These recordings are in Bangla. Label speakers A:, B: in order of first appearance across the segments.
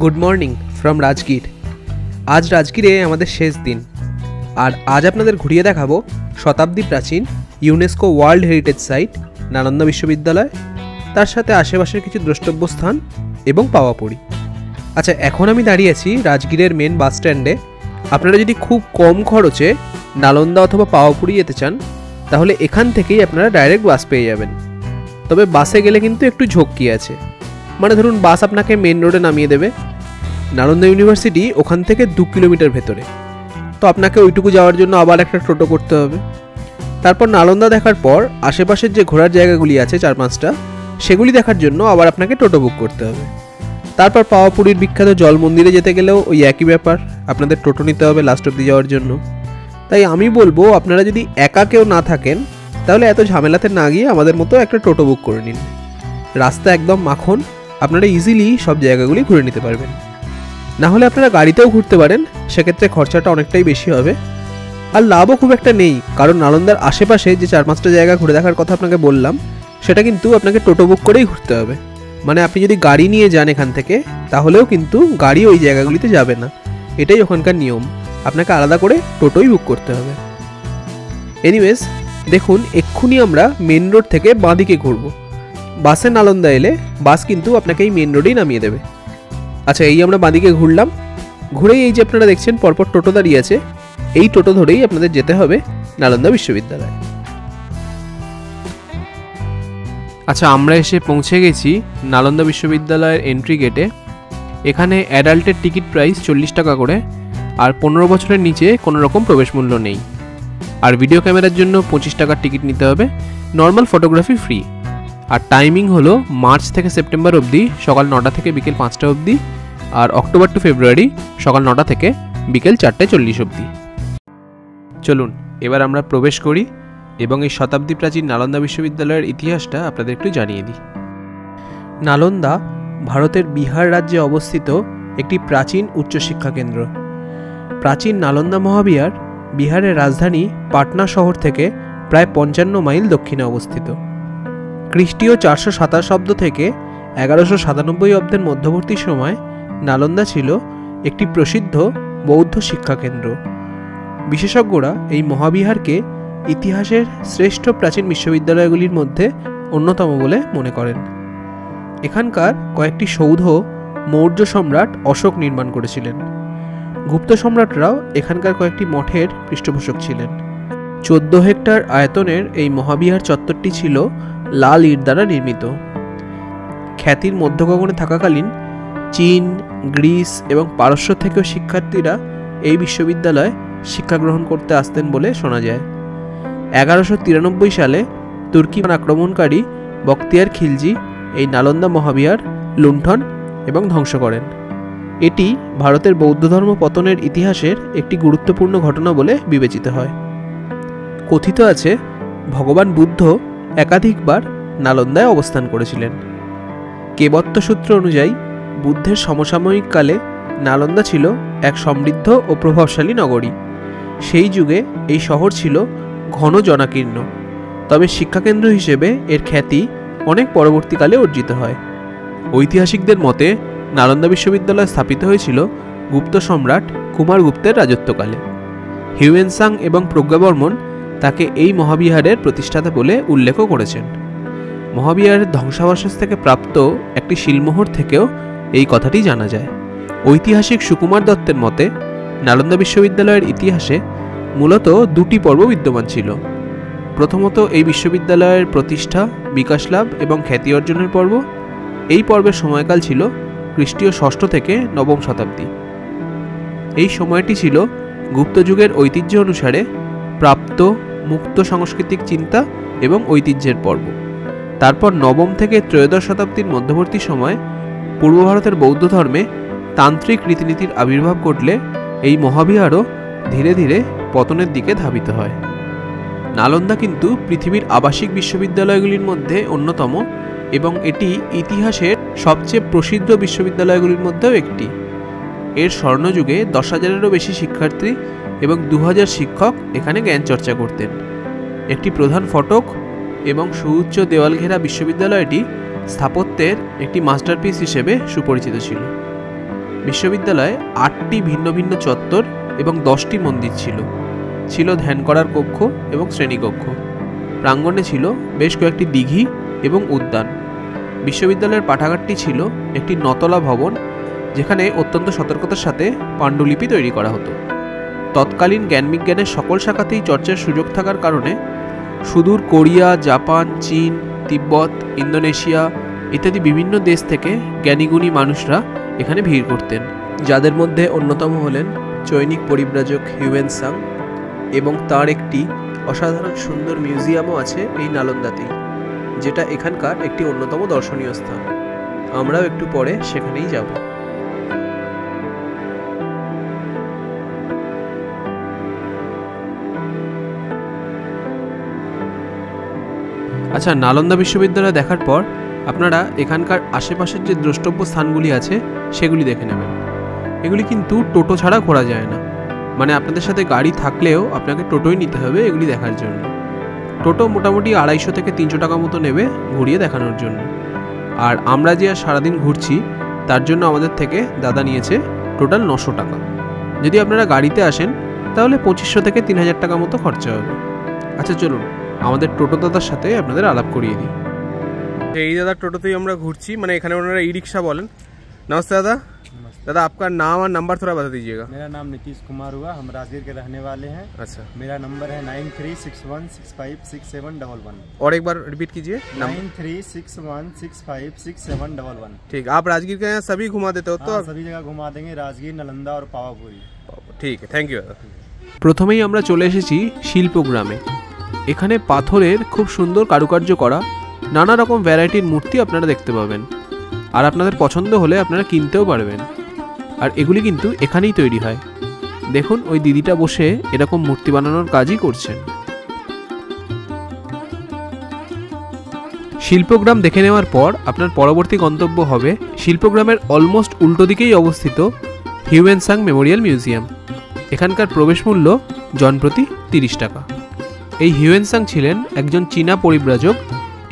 A: Good morning from Rajgir. আজ রাজগীরে আমাদের শেষ দিন, আর আজ আপনাদের ঘুরিয়ে দেখাবো শতাব্দী প্রাচীন UNESCO world heritage site Nalanda বিশ্ববিদ্যালয়, তার সাথে আশেপাশের কিছু দ্রষ্টব্য স্থান এবং পাওয়াপুরি। আচ্ছা, এখন আমি দাঁড়িয়ে আছি রাজগীরের মেন বাস স্ট্যান্ডে। আপনারা যদি খুব কম খরচে নালন্দা অথবা পাওয়াপুরি যেতে চান, তাহলে এখান থেকেই আপনারা ডাইরেক্ট বাস পেয়ে যাবেন। তবে বাসে গেলে কিন্তু একটু ঝক্কি আছে, মানে ধরুন বাস আপনাকে মেন রোডে নামিয়ে দেবে। নালন্দা ইউনিভার্সিটি ওখান থেকে 2 কিলোমিটার ভেতরে, তো আপনাকে ওইটুকু যাওয়ার জন্য আবার একটা টোটো করতে হবে। তারপর নালন্দা দেখার পর আশেপাশের যে ঘোরার জায়গাগুলি আছে 4-5টা, সেগুলি দেখার জন্য আবার আপনাকে টোটো বুক করতে হবে। তারপর পাওয়াপুরীর বিখ্যাত জল মন্দিরে যেতে গেলেও ওই একই ব্যাপার, আপনাদের টোটো নিতে হবে লাস্ট অব্দি যাওয়ার জন্য। তাই আমি বলবো, আপনারা যদি একা কেউ না থাকেন, তাহলে এত ঝামেলাতে না গিয়ে আমাদের মতো একটা টোটো বুক করে নিন। রাস্তা একদম মাখন, আপনারা ইজিলি সব জায়গাগুলি ঘুরে নিতে পারবেন। না হলে আপনারা গাড়িতেও ঘুরতে পারেন, সেক্ষেত্রে খরচাটা অনেকটাই বেশি হবে, আর লাভও খুব একটা নেই। কারণ নালন্দার আশেপাশে যে 4-5টা জায়গা ঘুরে দেখার কথা আপনাকে বললাম, সেটা কিন্তু আপনাকে টোটো বুক করেই ঘুরতে হবে। মানে আপনি যদি গাড়ি নিয়ে যান এখান থেকে, তাহলেও কিন্তু গাড়ি ওই জায়গাগুলিতে যাবে না, এটাই ওখানকার নিয়ম। আপনাকে আলাদা করে টোটোই বুক করতে হবে। এনিওয়েজ, দেখুন এক্ষুনি আমরা মেন রোড থেকে বাঁদিকে ঘুরবো। বাসে নালন্দা এলে বাস কিন্তু আপনাকে এই মেন রোডেই নামিয়ে দেবে। আচ্ছা, এই আমরা বাঁদিকে ঘুরলাম, ঘুরেই এই যে আপনারা দেখছেন পরপর টোটো দাঁড়িয়ে আছে, এই টোটো ধরেই আপনাদের যেতে হবে নালন্দা বিশ্ববিদ্যালয়। আচ্ছা, আমরা এসে পৌঁছে গেছি নালন্দা বিশ্ববিদ্যালয়ের এন্ট্রি গেটে। এখানে অ্যাডাল্টের টিকিট প্রাইস 40 টাকা করে, আর 15 বছরের নিচে কোনো রকম প্রবেশ মূল্য নেই। আর ভিডিও ক্যামেরার জন্য 25 টাকার টিকিট নিতে হবে, নর্মাল ফটোগ্রাফি ফ্রি। আর টাইমিং হলো মার্চ থেকে সেপ্টেম্বর অবধি সকাল 9টা থেকে বিকেল 5টা অবধি, আর অক্টোবর টু ফেব্রুয়ারি সকাল 9টা থেকে বিকেল 4:40 অবধি। চলুন এবার আমরা প্রবেশ করি এবং এই শতাব্দী প্রাচীন নালন্দা বিশ্ববিদ্যালয়ের ইতিহাসটা আপনাদের একটু জানিয়ে দিই। নালন্দা ভারতের বিহার রাজ্যে অবস্থিত একটি প্রাচীন উচ্চশিক্ষা কেন্দ্র। প্রাচীন নালন্দা মহাবিহার বিহারের রাজধানী পাটনা শহর থেকে প্রায় 55 মাইল দক্ষিণে অবস্থিত। খ্রিস্টীয় 427 অব্দ থেকে 1197 অব্দের মধ্যবর্তী সময় নালন্দা ছিল একটি প্রসিদ্ধ বৌদ্ধ শিক্ষাকেন্দ্র। বিশেষজ্ঞরা এই মহাবিহারকে ইতিহাসের শ্রেষ্ঠ প্রাচীন বিশ্ববিদ্যালয়গুলির মধ্যে অন্যতম বলে মনে করেন। এখানকার কয়েকটি সৌধ মৌর্য সম্রাট অশোক নির্মাণ করেছিলেন। গুপ্ত সম্রাটরাও এখানকার কয়েকটি মঠের পৃষ্ঠপোষক ছিলেন। 14 হেক্টর আয়তনের এই মহাবিহার চত্বরটি ছিল লাল ইট দ্বারা নির্মিত। খ্যাতির মধ্যগগনে থাকাকালীন চীন, গ্রিস এবং পারস্য থেকেও শিক্ষার্থীরা এই বিশ্ববিদ্যালয়ে শিক্ষা গ্রহণ করতে আসতেন বলে শোনা যায়। 1193 সালে তুর্কি আক্রমণকারী বখতিয়ার খিলজি এই নালন্দা মহাবিহার লুণ্ঠন এবং ধ্বংস করেন। এটি ভারতের বৌদ্ধ ধর্ম পতনের ইতিহাসের একটি গুরুত্বপূর্ণ ঘটনা বলে বিবেচিত হয়। কথিত আছে, ভগবান বুদ্ধ একাধিকবার নালন্দায় অবস্থান করেছিলেন। কেবত্য সূত্র অনুযায়ী বুদ্ধের সমসাময়িক কালে নালন্দা ছিল এক সমৃদ্ধ ও প্রভাবশালী নগরী। সেই যুগে এই শহর ছিল ঘন জনাকীর্ণ, তবে শিক্ষাকেন্দ্র হিসেবে এর খ্যাতি অনেক পরবর্তীকালে অর্জিত হয়। ঐতিহাসিকদের মতে নালন্দা বিশ্ববিদ্যালয় স্থাপিত হয়েছিল গুপ্ত সম্রাট কুমারগুপ্তের রাজত্বকালে। হিউয়েনসাং এবং প্রজ্ঞাবর্মন তাকে এই মহাবিহারের প্রতিষ্ঠাতা বলে উল্লেখও করেছেন। মহাবিহারের ধ্বংসাবশেষ থেকে প্রাপ্ত একটি শিলমোহর থেকেও এই কথাটি জানা যায়। ঐতিহাসিক সুকুমার দত্তের মতে নালন্দা বিশ্ববিদ্যালয়ের ইতিহাসে মূলত 2টি পর্ব বিদ্যমান ছিল। প্রথমত এই বিশ্ববিদ্যালয়ের প্রতিষ্ঠা, বিকাশ লাভ এবং খ্যাতি অর্জনের পর্ব। এই পর্বের সময়কাল ছিল খ্রিস্টীয় 6ষ্ঠ থেকে 9ম শতাব্দী। এই সময়টি ছিল গুপ্ত যুগের ঐতিহ্য অনুসারে প্রাপ্ত মুক্ত সাংস্কৃতিক চিন্তা এবং ঐতিহ্যের পর্ব। তারপর 9ম থেকে 13শ শতাব্দীর মধ্যবর্তী সময় পূর্ব ভারতের বৌদ্ধ ধর্মে তান্ত্রিক রীতিনীতির আবির্ভাব ঘটলে এই মহাবিহারও ধীরে ধীরে পতনের দিকে ধাবিত হয়। নালন্দা কিন্তু পৃথিবীর আবাসিক বিশ্ববিদ্যালয়গুলির মধ্যে অন্যতম এবং এটি ইতিহাসের সবচেয়ে প্রসিদ্ধ বিশ্ববিদ্যালয়গুলির মধ্যেও একটি। এর স্বর্ণযুগে 10,000-এরও বেশি শিক্ষার্থী এবং 2,000 শিক্ষক এখানে জ্ঞান চর্চা করতেন। একটি প্রধান ফটক এবং সুউচ্চ দেওয়াল ঘেরা বিশ্ববিদ্যালয়টি স্থাপত্যের একটি মাস্টারপিস হিসেবে সুপরিচিত ছিল। বিশ্ববিদ্যালয়ে 8টি ভিন্ন ভিন্ন চত্বর এবং 10টি মন্দির ছিল। ছিল ধ্যান করার কক্ষ এবং শ্রেণীকক্ষ। প্রাঙ্গণে ছিল বেশ কয়েকটি দিঘি এবং উদ্যান। বিশ্ববিদ্যালয়ের পাঠাগারটি ছিল একটি নতলা ভবন, যেখানে অত্যন্ত সতর্কতার সাথে পাণ্ডুলিপি তৈরি করা হতো। তৎকালীন জ্ঞানবিজ্ঞানের সকল শাখাতেই চর্চার সুযোগ থাকার কারণে সুদূর কোরিয়া, জাপান, চীন, তিব্বত, ইন্দোনেশিয়া ইত্যাদি বিভিন্ন দেশ থেকে জ্ঞানীগুণী মানুষরা এখানে ভিড় করতেন, যাদের মধ্যে অন্যতম হলেন চৈনিক পরিব্রাজক হিউয়েন সাং, এবং তার একটি অসাধারণ সুন্দর মিউজিয়ামও আছে এই নালন্দাতেই, যেটা এখানকার একটি অন্যতম দর্শনীয় স্থান। আমরাও একটু পরে সেখানেই যাব। আচ্ছা, নালন্দা বিশ্ববিদ্যালয় দেখার পর আপনারা এখানকার আশেপাশের যে দ্রষ্টব্য স্থানগুলি আছে সেগুলি দেখে নেবেন। এগুলি কিন্তু টোটো ছাড়া ঘোরা যায় না, মানে আপনাদের সাথে গাড়ি থাকলেও আপনাকে টোটোই নিতে হবে এগুলি দেখার জন্য। টোটো মোটামুটি 250 থেকে 300 টাকা মতো নেবে ঘুরিয়ে দেখানোর জন্য। আর আমরা যে আর সারাদিন ঘুরছি তার জন্য আমাদের থেকে দাদা নিয়েছে টোটাল 900 টাকা। যদি আপনারা গাড়িতে আসেন তাহলে 2500 থেকে 3000 টাকা মতো খরচা হবে। আচ্ছা চলুন আমাদের টোটো দাদার সাথে আপনাদের আলাপ করিয়ে দিই। এই দাদার টোটোতেই আমরা ঘুরছি, মানে এখানে ওনারা ই রিক্সা বলেন। নমস্তে দাদা। दादा आपका नाम और नंबर थोड़ा बता दीजिएगा।
B: मेरा नाम नीतीश कुमार हुआ, हम राजगीर के रहने वाले हैं।
A: अच्छा,
B: मेरा नंबर है 9361656711।
A: और एक बार रिपीट कीजिए।
B: 9361656711।
A: ठीक, आप राजगीर के यहाँ सभी घुमा देते हो? तो
B: सभी जगह घुमा देंगे, राजगीर, नालंदा और पावापुरी।
A: ठीक है, थैंक यू दादा। প্রথমেই আমরা চলে এসেছি শিল্পগ্রামে। এখানে পাথরের খুব সুন্দর কারুকার্য করা নানা রকম ভ্যারাইটির মূর্তি আপনারা দেখতে পাবেন, আর আপনাদের পছন্দ হলে আপনারা কিনতেও পারবেন। আর এগুলি কিন্তু এখানেই তৈরি হয়। দেখুন ওই দিদিটা বসে এরকম মূর্তি বানানোর কাজই করছেন। শিল্পগ্রাম দেখে নেওয়ার পর আপনার পরবর্তী গন্তব্য হবে শিল্পগ্রামের অলমোস্ট উল্টো দিকেই অবস্থিত হিউয়েন সাং মেমোরিয়াল মিউজিয়াম। এখানকার প্রবেশ মূল্য জনপ্রতি 30 টাকা। এই হিউয়েন সাং ছিলেন একজন চীনা পরিব্রাজক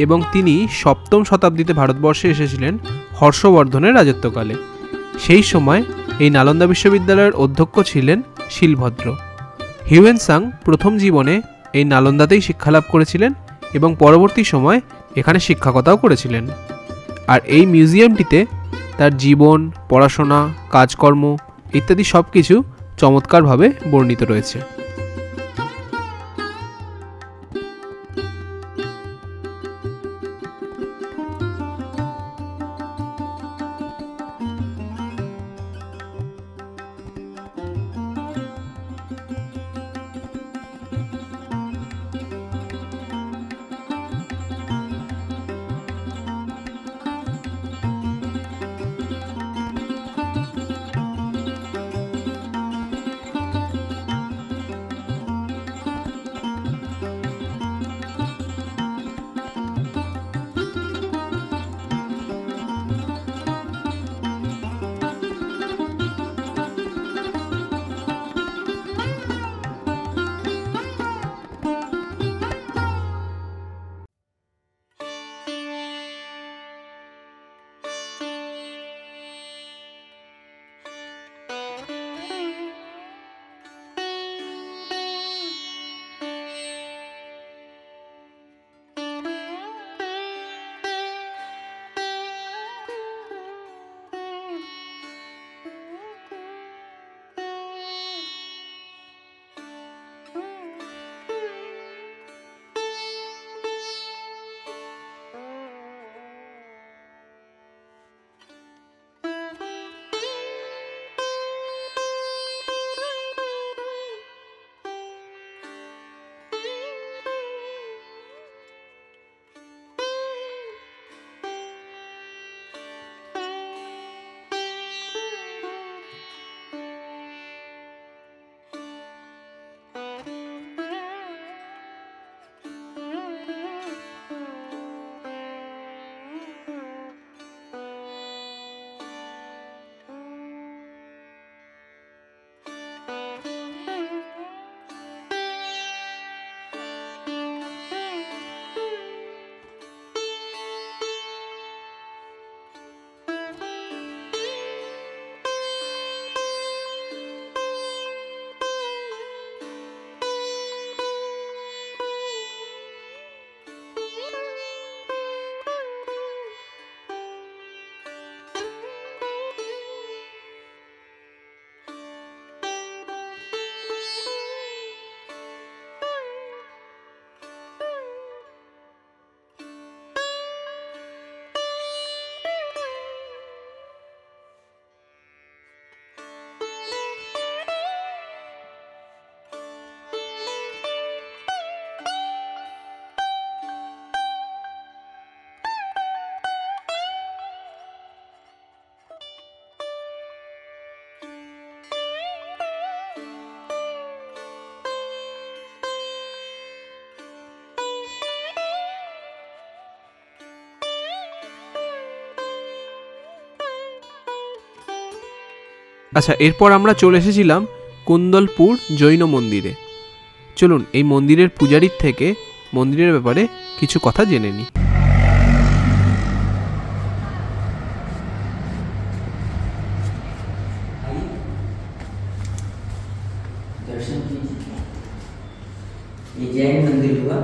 A: এবং তিনি 7ম শতাব্দীতে ভারতবর্ষে এসেছিলেন হর্ষবর্ধনের রাজত্বকালে। সেই সময় এই নালন্দা বিশ্ববিদ্যালয়ের অধ্যক্ষ ছিলেন শিলভদ্র। হিউয়েন সাং প্রথম জীবনে এই নালন্দাতেই শিক্ষালাভ করেছিলেন এবং পরবর্তী সময় এখানে শিক্ষকতাও করেছিলেন। আর এই মিউজিয়ামটিতে তার জীবন, পড়াশোনা, কাজকর্ম ইত্যাদি সব কিছু চমৎকারভাবে বর্ণিত রয়েছে। আচ্ছা, এরপর আমরা চলে এসেছিলাম কুন্দলপুর জৈন মন্দিরে। চলুন এই মন্দিরের পূজারীর থেকে মন্দিরের ব্যাপারে কিছু কথা জেনে নিই।
C: दर्शन कीजिए। ये जैन मंदिर हुआ,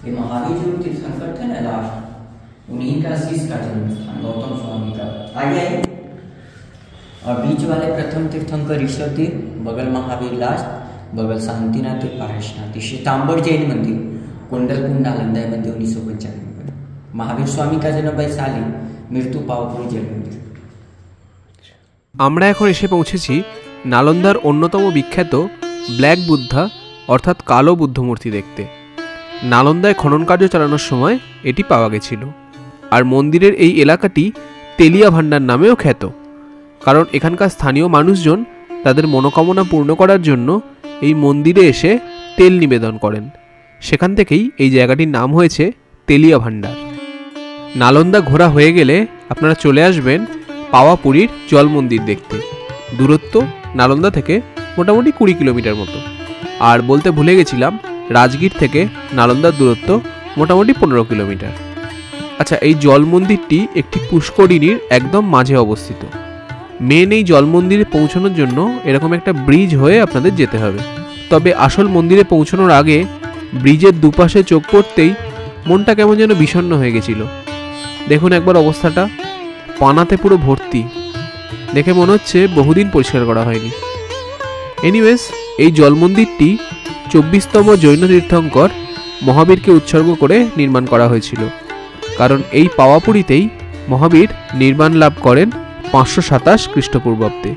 C: ये महावीर जो तीर्थंकर थे ना लास्ट, उन्हीं का शीश का जन्म स्थान गौतम स्वामी का। आइए, और बीच वाले प्रथम तीर्थंकर ऋषभदेव, बगल महावीर लास्ट, बगल शांतिनाथ पारसनाथ। श्वेतांबर जैन मंदिर कुंडलपुर नालंदा में 1995 में। महावीर स्वामी का जन्म वैशाली, मृत्यु पावापुरी जैन मंदिर।
A: আমরা এখন এসে পৌঁছেছি নালন্দার অন্যতম বিখ্যাত ব্ল্যাক বুদ্ধা অর্থাৎ কালো বুদ্ধমূর্তি দেখতে। নালন্দায় খনন কার্য চালানোর সময় এটি পাওয়া গেছিল। আর মন্দিরের এই এলাকাটি তেলিয়া ভান্ডার নামেও খ্যাত, কারণ এখানকার স্থানীয় মানুষজন তাদের মনোকামনা পূর্ণ করার জন্য এই মন্দিরে এসে তেল নিবেদন করেন। সেখান থেকেই এই জায়গাটির নাম হয়েছে তেলিয়া ভান্ডার। নালন্দা ঘোরা হয়ে গেলে আপনারা চলে আসবেন পাওয়াপুরীর জল মন্দির দেখতে। দূরত্ব নালন্দা থেকে মোটামুটি 20 কিলোমিটার মতো। আর বলতে ভুলে গেছিলাম, রাজগীর থেকে নালন্দার দূরত্ব মোটামুটি 15 কিলোমিটার। আচ্ছা, এই জল মন্দিরটি একটি পুষ্করিণীর একদম মাঝে অবস্থিত। মেন এই জল মন্দিরে পৌঁছানোর জন্য এরকম একটা ব্রিজ হয়ে আপনাদের যেতে হবে। তবে আসল মন্দিরে পৌঁছানোর আগে ব্রিজের দুপাশে চোখ পড়তেই মনটা কেমন যেন বিষণ্ণ হয়ে গেছিল। দেখুন একবার অবস্থাটা, পানাতে পুরো ভর্তি। দেখে মনে হচ্ছে বহুদিন পরিষ্কার করা হয়নি। এনিওয়েজ, এই জল মন্দিরটি 24তম জৈন তীর্থঙ্কর মহাবীরকে উৎসর্গ করে নির্মাণ করা হয়েছিল। কারণ এই পাওয়াপুরীতেই মহাবীর নির্মাণ লাভ করেন 527 খ্রিস্টপূর্বাব্দে।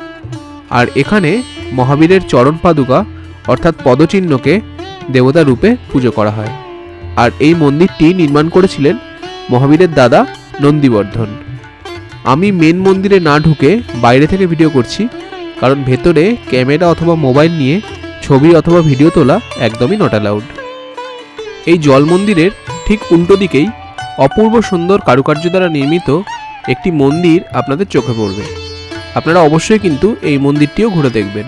A: আর এখানে মহাবীরের চরণ পাদুকা অর্থাৎ পদচিহ্নকে দেবতা রূপে পুজো করা হয়। আর এই মন্দিরটি নির্মাণ করেছিলেন মহাবীরের দাদা নন্দীবর্ধন। আমি মেন মন্দিরে না ঢুকে বাইরে থেকে ভিডিও করছি, কারণ ভেতরে ক্যামেরা অথবা মোবাইল নিয়ে ছবি অথবা ভিডিও তোলা একদমই নট অ্যালাউড। এই জল মন্দিরের ঠিক উল্টো দিকেই অপূর্ব সুন্দর কারুকার্য দ্বারা নির্মিত একটি মন্দির আপনাদের চোখে পড়বে। আপনারা অবশ্যই কিন্তু এই মন্দিরটিও ঘুরে দেখবেন।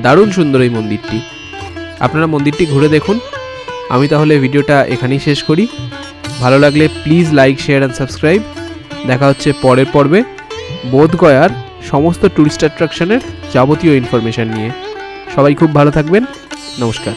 A: দারুণ সুন্দর এই মন্দিরটি। আপনারা মন্দিরটি ঘুরে দেখুন। আমি তাহলে ভিডিওটা এখানেই শেষ করি। ভালো লাগলে please like, share and subscribe. দেখা হচ্ছে পরের পর্বে বোধগয়ার সমস্ত ট্যুরিস্ট অ্যাট্রাকশনের যাবতীয় ইনফরমেশান নিয়ে। সবাই খুব ভালো থাকবেন। নমস্কার।